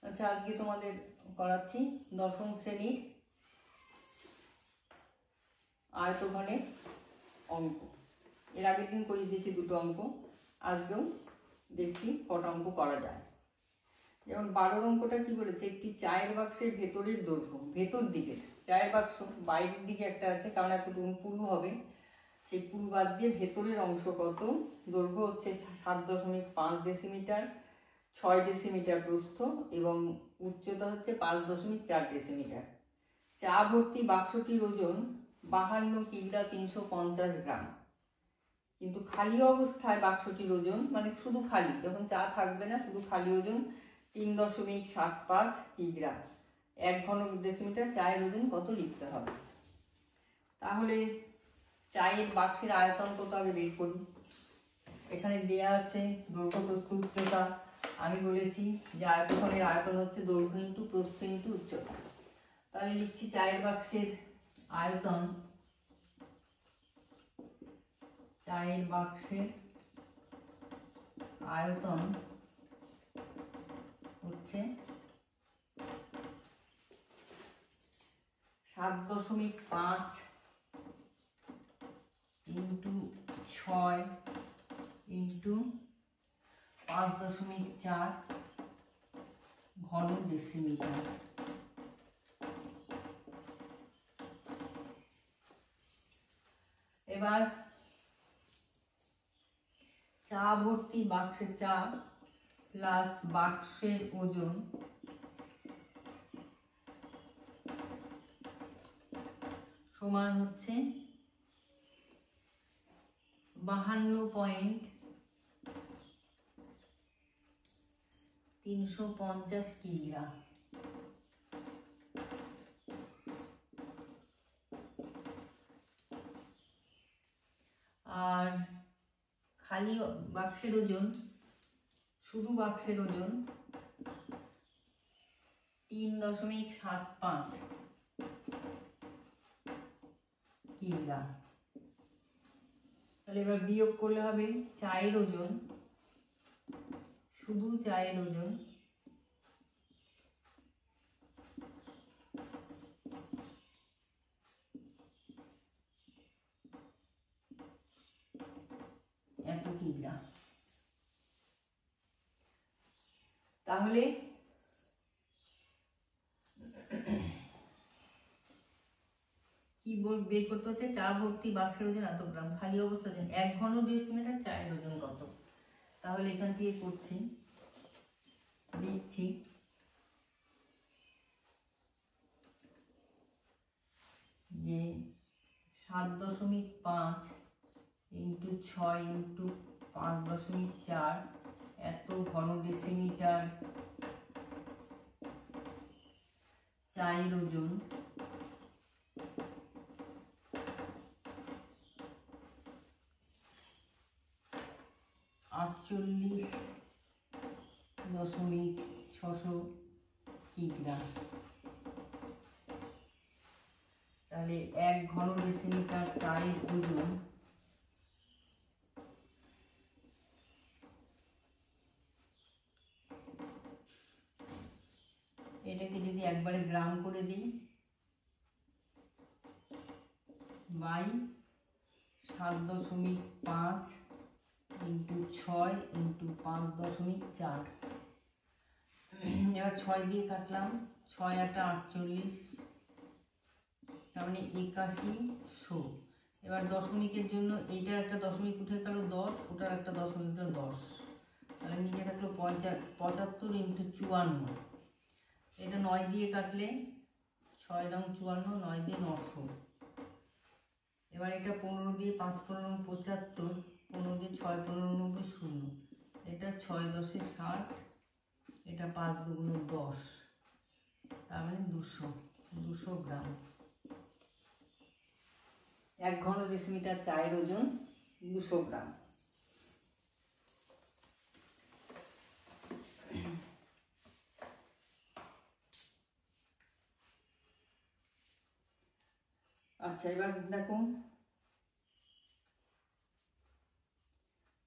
আচ্ছা, আজকে তোমাদের করাচ্ছি দশম শ্রেণীর আয়তঘনের অঙ্ক। এর আগের দিন করিয়ে দিয়েছি দুটো অঙ্ক, আজকেও দেখছি কটা অঙ্ক করা যায়। যেমন 12 অঙ্কটা কি বলেছে, একটি চায়ের বাক্সের ভেতরের দৈর্ঘ্য, ভেতর দিকের চায়ের বাক্স, বাইরের দিকে একটা আছে কারণ এতটুকু পুরু হবে, সেই পুরু বাদ দিয়ে ভেতরের অংশ কত, দৈর্ঘ্য হচ্ছে 7.5 ডেসিমিটার, 6 ডেসিমিটার প্রস্থ এবং উচ্চতা হচ্ছে 5.4 ডেসিমিটার। চা ভর্তি বাক্সটির ওজন 52 কিগ্রা 350 গ্রাম। কিন্তু খালি অবস্থায় বাক্সটির ওজন, মানে শুধু খালি, যখন চা থাকবে না শুধু খালি, ওজন 3.75 কিগ্রা। 1 ঘন ডেসিমিটার চায়ের ওজন কত লিখতে হবে। তাহলে চায়ের বাক্সের আয়তন কত আগে বের করি। এখানে দেয়া আছে দৈর্ঘ্য প্রস্থ উচ্চতা। আমি বলেছি যে আয়তঘনের আয়তন হচ্ছে দৈর্ঘ্য ইন্টু প্রস্থ ইন্টু উচ্চতা। তাহলে লিখছি চায়ের বাক্সের আয়তন, চায়ের বাক্সের আয়তন হচ্ছে 7.5 ইন্টু 6 ইন্টু 5.4 ঘন ডেসিমিটার। এবার চা ভর্তি বাক্সে চা প্লাস বাক্সের ওজন সমান হচ্ছে 52.350 কিগ্রা। আর খালি বাক্সের ওজন, শুধু বাক্সের ওজন 3.75 কিগ্রা। তাহলে এবার বিয়োগ করলে হবে চায়ের ওজন, শুধু চায়ের ওজন এত কিগ্রা। তাহলে কি বের করতে হচ্ছে, চা ভর্তি বাক্সের ওজন এত গ্রাম, খালি অবস্থা ওজন 1 ঘন ডেসিমিটার, চায়ের ওজন কত। তাহলে এখান থেকে করছি, লিখছি যে 7.5 ইন্টু 6 ইন্টু 5.4 এত ঘন ডেসিমিটার চায়ের ওজন $48.6 কিগ্রা। তাহলে 1 ঘন ডেসিমিটার চায়ের ওজন এটাকে যদি একবারে গ্রাম করে দিই, বাই 7.5 ইন্টু 6 ইন্টু 5.4। এবার 6 দিয়ে কাটলাম, 6 8 48, তার মানে 8100। এবার দশমিকের জন্য এইটার একটা দশমিক উঠে গেল 10, ওটার একটা দশমিক উঠে 10, তাহলে নিচে থাকলো 75 ইন্টু 54। এটা 9 দিয়ে কাটলে 6 রং 54, 9 দিয়ে 900। এবার এটা 15 দিয়ে, 5 15 75, 15 দিয়ে 6 15 90 0, এটা 6 10 60, এটা 5 2 10, তার মানে 200 গ্রাম। 1 ঘন ডেসিমিটার চায়ের ওজন 200 গ্রাম। আচ্ছা, এবার দেখো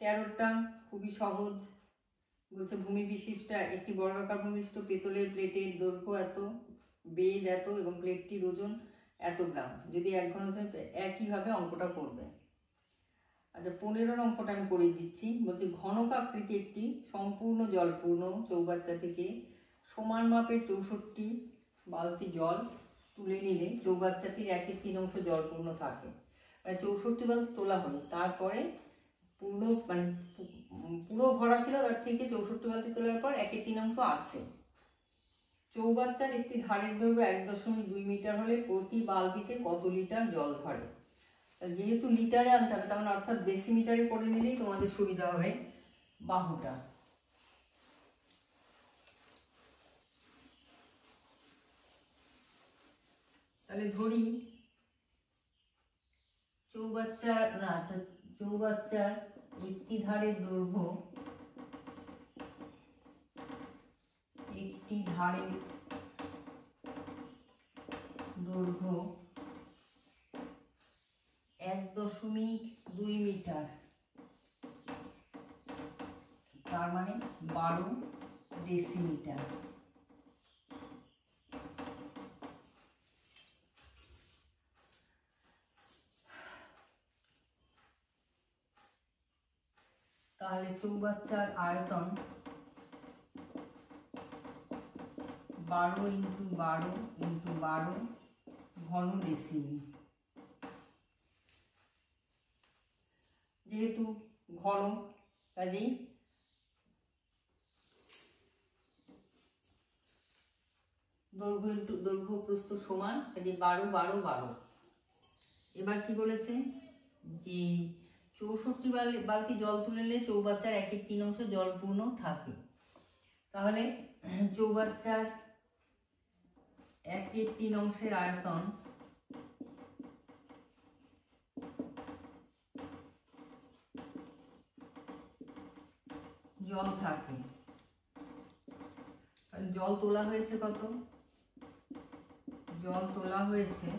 13টা খুবই সহজ। বলছে ভূমি বিশিষ্ট একটি বর্গাকার ভূমি বিশিষ্ট পেতলের প্লেটের দৈর্ঘ্য এত, বেদ এত এবং প্লেটটির ওজন এত গ্রাম। যদি 1 ঘন সেন্টিমিটার, একইভাবে অঙ্কটা করবে। আচ্ছা 15 অঙ্কটা আমি করে দিচ্ছি। বলছে ঘনক আকৃতি একটি সম্পূর্ণ জলপূর্ণ চৌবাচ্চা থেকে সমান মাপের 64 বালতি জল তুলে নিলে চৌবাচ্চাটির 1/3 জলপূর্ণ থাকে। মানে 64 বালতি তোলা হলো, তারপরে পুরো ভরা ছিল, তার থেকে 64 বালতি তোলার পর 1/3 আছে। চৌবাচ্চার একটি ধারের দৈর্ঘ্য 1.2 মিটার হলে প্রতি বালতিতে কত লিটার জল ধরে? যেহেতু লিটারে আনতে হবে, তার মানে অর্থাৎ ডেসিমিটারে করে নিলেই তোমাদের সুবিধা হবে বাহুটা। তাহলে ধরি চৌবাচ্চার একটি ধারের দৈর্ঘ্য 1.2 মিটার, তার মানে 12 ডেসিমিটার। তাহলে চৌবাচ্চার আয়তন 12 × 12 × 12 ঘন ডেসিমি। যেহেতু ঘন, কাজেই দৈর্ঘ্য প্রস্থ সমান, কাজে 12 12 12। এবার কি বলেছে যে 64 বালতি জল তুলে নিলে চৌবাচ্চার 1/3 জলপূর্ণ থাকে। তাহলে চৌবাচ্চার 1/3 আয়তন জল থাকে। জল তোলা হয়েছে কত? জল তোলা হয়েছে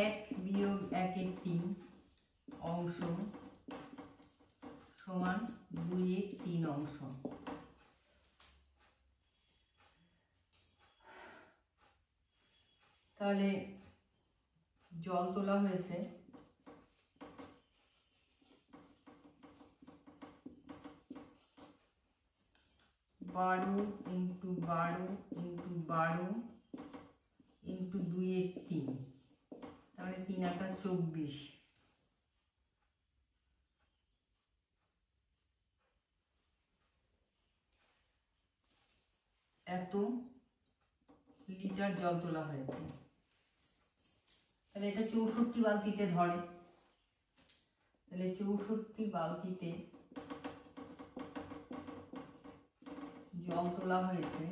1 - 1/3 সমান 2/3। তাহলে জল তোলা হয়েছে 12 × 12 × 12 × 2/3, তাহলে 3 × 24। এত লিটার জল তোলা হয়েছে। তাহলে এটা 64 বালতিতে ধরে। তাহলে 64 বালতিতে জল তোলা হয়েছে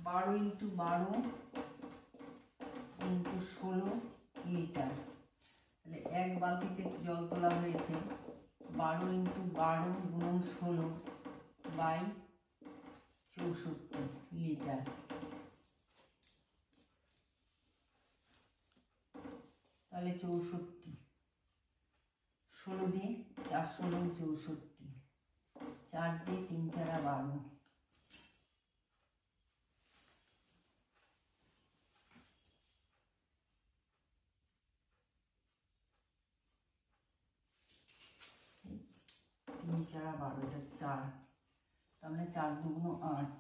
12 × 12 × 16 লিটার। তাহলে এক বালতিতে জল তোলা হয়েছে 12 × 12 × 16 / 64 লিটার। তাহলে 64, 16 দিয়ে 4 16 64, 4 দিয়ে 3 4 12। তিন 4 12, এটা 4, তাহলে 4 2 8।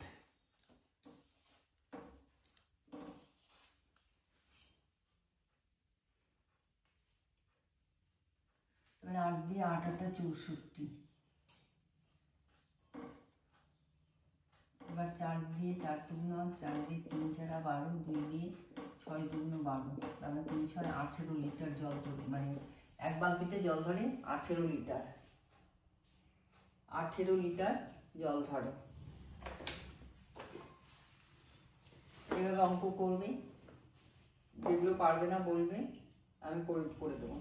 তাহলে 8 দিয়ে 8 8 64। এবার 4 দিয়ে 4 2 8, 4 দিয়ে 3 4 12, 2 দিয়ে 6 2 12, তাহলে 3 6 18 লিটার জল ধরে, মানে এক বালতিতে জল ধরে 18 লিটার। 18 লিটার জল ধরে। এইভাবে অঙ্ক করবে, যেগুলো পারবে না বলবে, আমি করে দেবো।